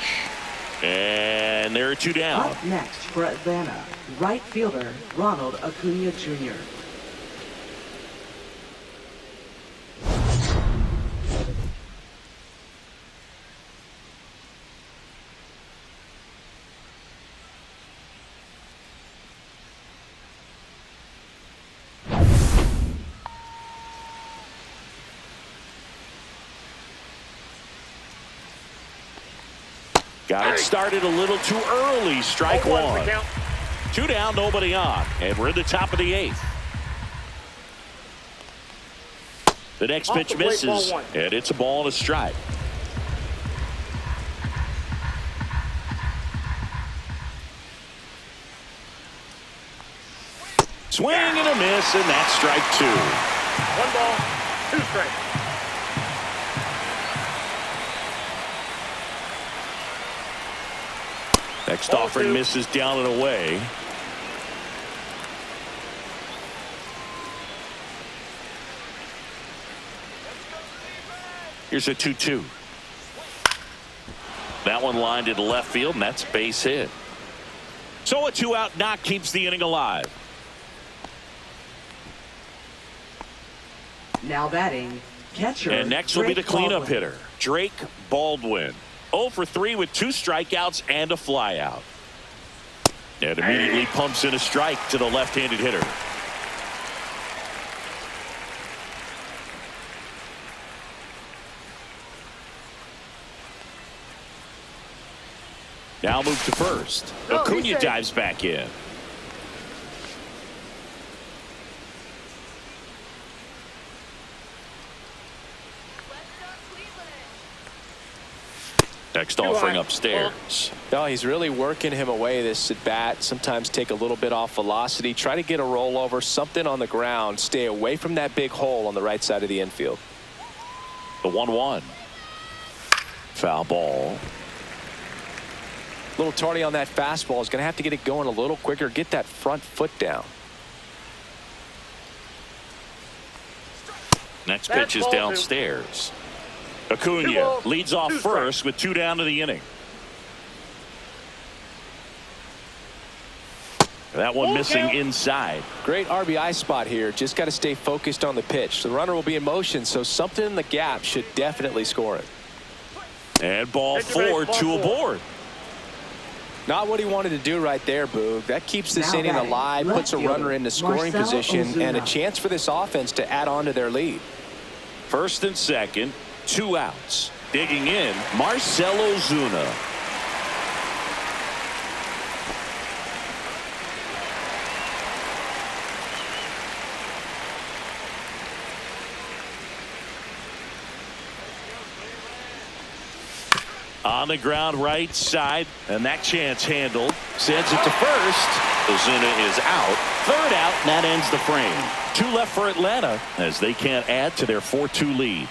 And there are 2 down. Up next for Atlanta, right fielder Ronald Acuna Jr. Got it started a little too early. Strike 0-1 1. the count. 2 down, nobody on. And we're in the top of the 8th. The next Off pitch the plate, misses. ball 1. And it's a ball and a strike. Swing and a miss, and that's strike 2. 1 ball, 2 strikes. Next Ball offering 2. misses down and away. Here's a 2-2. That one lined into left field, and that's base hit. So a 2-out knock keeps the inning alive. Now batting, catcher. And next will be the Drake cleanup Baldwin. hitter, Drake Baldwin. 0 for 3 with 2 strikeouts and a flyout. And immediately pumps in a strike to the left-handed hitter. Now move to first. No, Acuna he said- dives back in. Next offering upstairs. Oh, he's really working him away this at bat. Sometimes take a little bit off velocity. Try to get a rollover, something on the ground. Stay away from that big hole on the right side of the infield. The 1-1. Foul ball. A little tardy on that fastball. Is going to have to get it going a little quicker. Get that front foot down. Next pitch is downstairs. Acuna leads off first with 2 down to the inning. That one missing inside. Great RBI spot here. Just got to stay focused on the pitch. The runner will be in motion, so something in the gap should definitely score it. And ball 4, 2 aboard. Not what he wanted to do right there, Boog. That keeps this inning alive, puts a runner into scoring position, and a chance for this offense to add on to their lead. First and second, 2 outs. Digging in, Marcell Ozuna. On the ground right side, and that chance handled. Sends it to first. Ozuna is out. 3rd out, and that ends the frame. 2 left for Atlanta as they can't add to their 4-2 lead.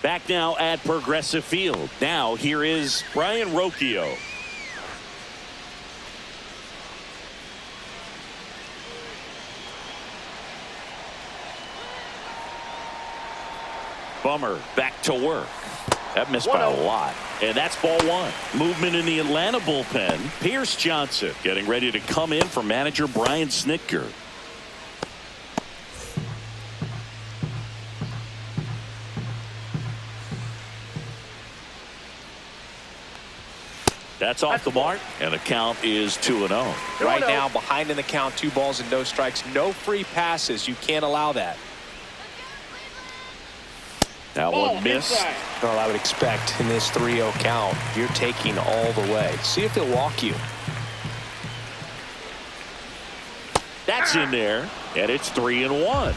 Back now at Progressive Field. Now here is Brian Rocchio. Bummer back to work. That missed by a lot. And that's ball 1. Movement in the Atlanta bullpen. Pierce Johnson getting ready to come in for manager Brian Snitker. That's off the mark, and the count is 2-0. Right now, behind in the count, 2 balls and no strikes. No free passes. You can't allow that. That one missed. Well, I would expect in this 3-0 count, you're taking all the way. See if he'll walk you. That's in there, and it's 3-1.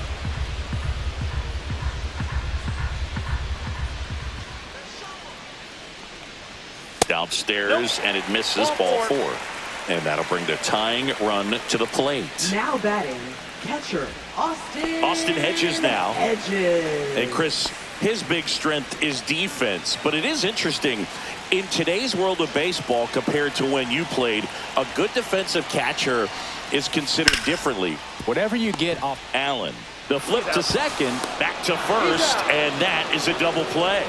Downstairs, and it misses ball 4. And that'll bring the tying run to the plate. Now batting, catcher Austin. Austin Hedges now. Hedges. And Chris, his big strength is defense, but it is interesting in today's world of baseball compared to when you played. A good defensive catcher is considered differently. Whatever you get off Allen, the flip to second, back to first, and that is a double play.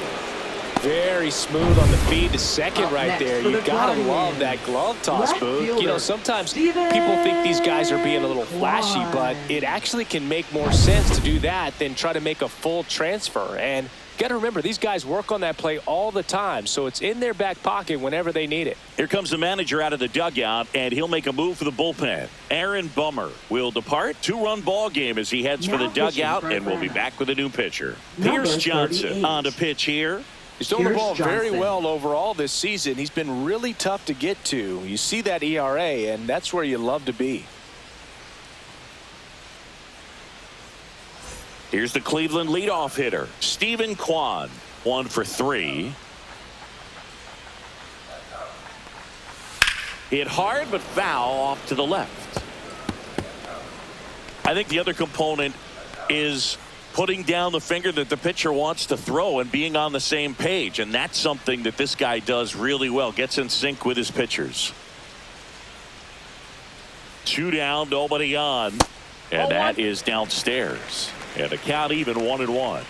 Very smooth on the feed to second right there. You gotta love that glove toss, Boog. You know, sometimes people think these guys are being a little flashy, but it actually can make more sense to do that than try to make a full transfer. And you got to remember, these guys work on that play all the time, so it's in their back pocket whenever they need it. Here comes the manager out of the dugout, and he'll make a move for the bullpen. Aaron Bummer will depart. 2-run ball game as he heads for the dugout, and we'll be back with a new pitcher. Pierce Johnson on to pitch here. He's thrown the ball very well overall this season. He's been really tough to get to. You see that ERA, and that's where you love to be. Here's the Cleveland leadoff hitter, Stephen Kwan. 1 for 3. Hit hard, but foul off to the left. I think the other component is putting down the finger that the pitcher wants to throw and being on the same page. And that's something that this guy does really well. Gets in sync with his pitchers. 2 down, nobody on. And that is downstairs. And the count even 1-1.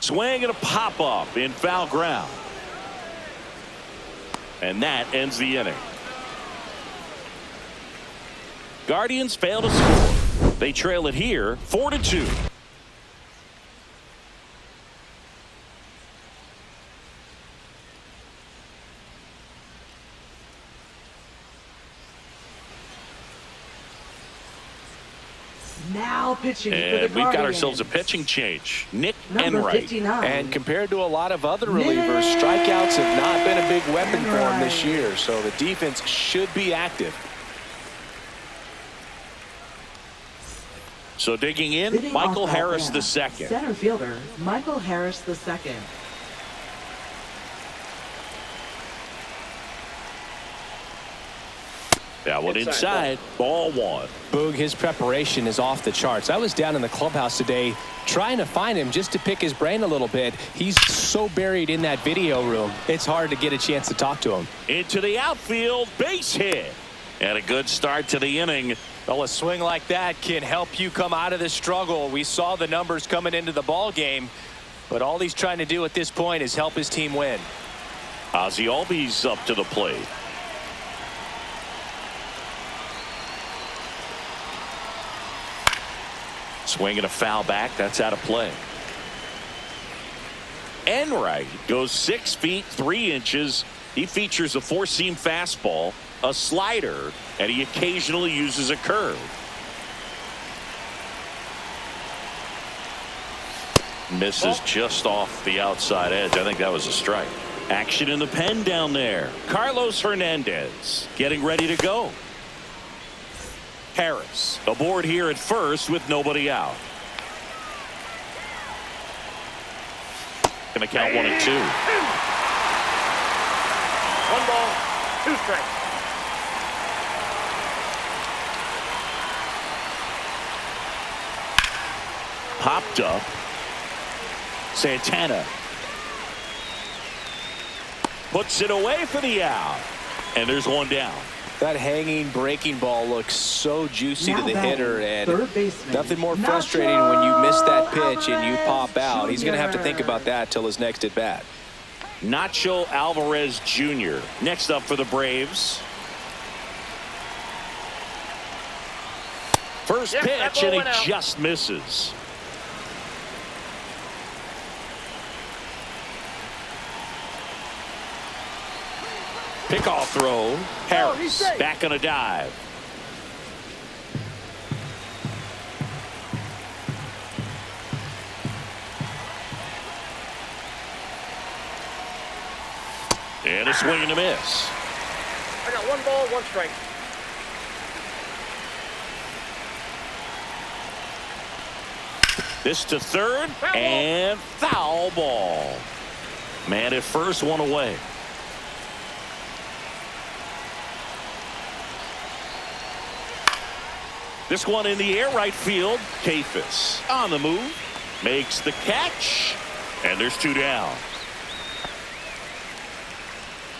Swing and a pop up in foul ground. And that ends the inning. Guardians fail to score. They trail it here 4-2. Now pitching for the And we've got Guardians. ourselves a pitching change. Nick Number Enright. 59. And compared to a lot of other relievers, strikeouts have not been a big weapon for him this year. So the defense should be active. So digging in, Hitting Michael off that Harris bat, the second. Center fielder, Michael Harris the second. That one inside. Ball one. Boog, his preparation is off the charts. I was down in the clubhouse today trying to find him just to pick his brain a little bit. He's so buried in that video room, it's hard to get a chance to talk to him. Into the outfield, base hit. And a good start to the inning. Well, a swing like that can help you come out of this struggle. We saw the numbers coming into the ball game, but all he's trying to do at this point is help his team win. Ozzie Albies up to the plate. Swinging a foul back. That's out of play. Enright goes 6 feet 3 inches. He features a four-seam fastball, a slider, and he occasionally uses a curve. Misses just off the outside edge. I think that was a strike. Action in the pen down there. Carlos Hernandez getting ready to go. Harris aboard here at first with nobody out. Gonna count 1 and 2. 1 ball, 2 strikes. Popped up. Santana puts it away for the out. And there's one down. That hanging breaking ball looks so juicy Now to the batting, hitter, and third baseman, nothing more Nacho frustrating when you miss that pitch and you Alvarez pop out. He's going to have to think Jr. about that till his next at bat. Nacho Alvarez Jr. next up for the Braves. First Yes, that pitch, ball and went he out. just misses. Pickoff throw. Harris safe. back on a dive. And a swing and a miss. I got 1 ball, 1 strike. This to third, Foul ball. and foul ball. Man at first, one away. This one in the air, right field. Kafis on the move, makes the catch, and there's 2 down.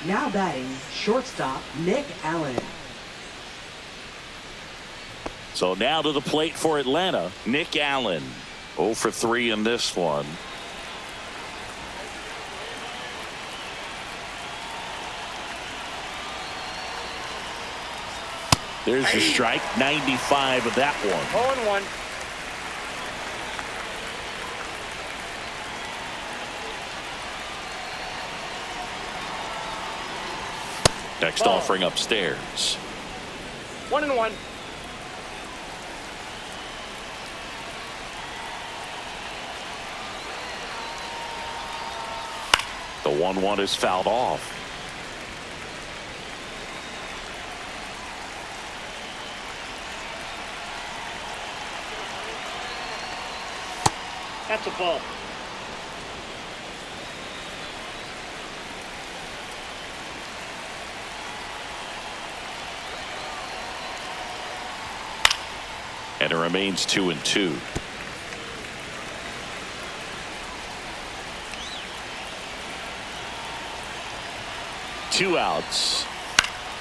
Now batting, shortstop, Nick Allen. So now to the plate for Atlanta, Nick Allen. 0 for 3 in this one. There's your strike, 95 of that one. 0-1. Next Ball. offering upstairs. 1-1. The 1-1 is fouled off. That's a ball. And it remains 2 and 2. Two outs.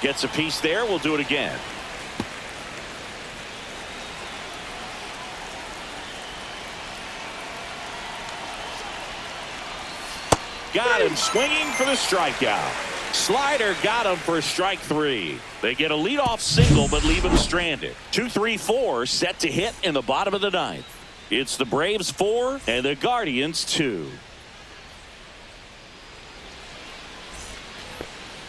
Gets a piece there. We'll do it again. Got him swinging for the strikeout. Slider got him for strike 3. They get a leadoff single but leave him stranded. 2-3-4 set to hit in the bottom of the 9th. It's the Braves 4 and the Guardians 2.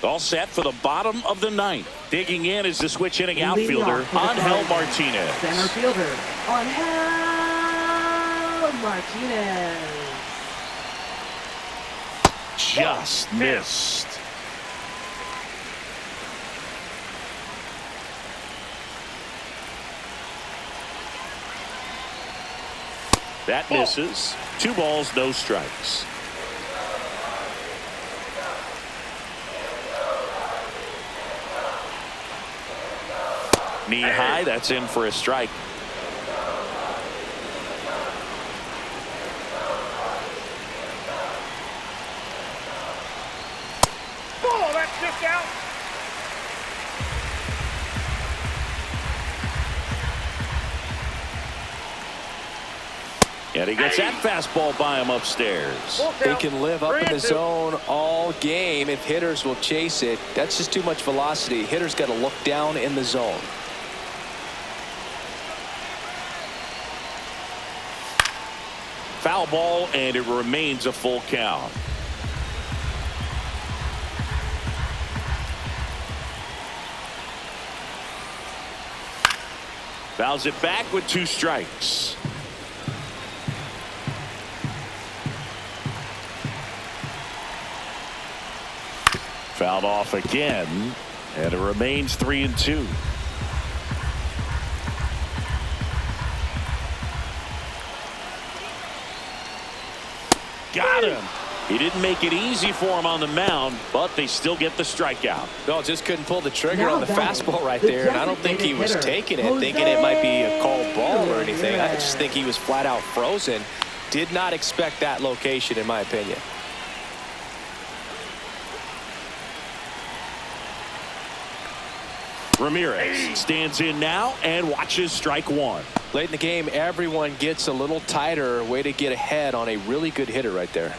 All set for the bottom of the ninth. Digging in is the switch hitting Leading outfielder, off for the Angel Cardinals, Martinez. Center fielder, Angel Martinez. Just missed. That misses. 2 balls, no strikes. Knee high, that's in for a strike. Oh, that's just out. And he gets that fastball by him upstairs. Full They count. can live up in the 3-2. zone all game if hitters will chase it. That's just too much velocity. Hitters got to look down in the zone. Foul ball, and it remains a full count. Fouls it back with 2 strikes. Fouled off again, and it remains 3-2. Got him. He didn't make it easy for him on the mound, but they still get the strikeout. No, just couldn't pull the trigger Now on the batting, fastball right the there. And I don't think he was designated taking hitter, it, thinking it might be a called Jose ball or anything. I Ramirez. just think he was flat out frozen. Did not expect that location, in my opinion. Ramirez stands in now and watches strike 1. Late in the game, everyone gets a little tighter. Way to get ahead on a really good hitter right there.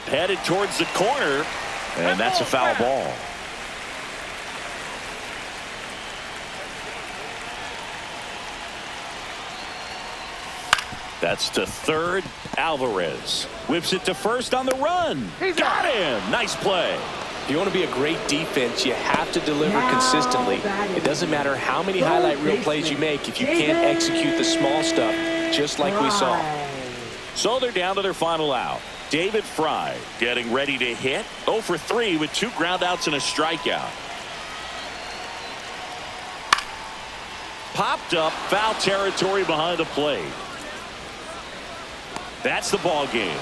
Headed towards the corner, and that's a foul ball. That's to third. Alvarez whips it to first on the run. Got him. Nice play. If you want to be a great defense, you have to deliver Now consistently. batting. It doesn't matter how many Third highlight reel plays you baseman, make if you can't David execute the small stuff, just like we saw. So they're down to their final out. David Fry getting ready to hit. 0 for 3 with 2 groundouts and a strikeout. Popped up, foul territory behind the plate. That's the ball game.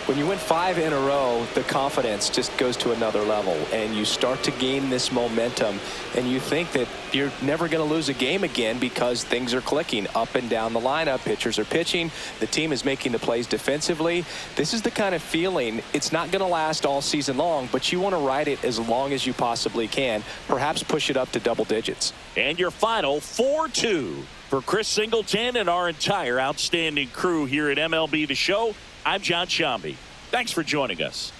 When you win 5 in a row, the confidence just goes to another level, and you start to gain this momentum, and you think that you're never going to lose a game again because things are clicking up and down the lineup. Pitchers are pitching. The team is making the plays defensively. This is the kind of feeling, it's not going to last all season long, but you want to ride it as long as you possibly can, perhaps push it up to double digits. And your final 4-2. For Chris Singleton and our entire outstanding crew here at MLB The Show, I'm John Shambi. Thanks for joining us.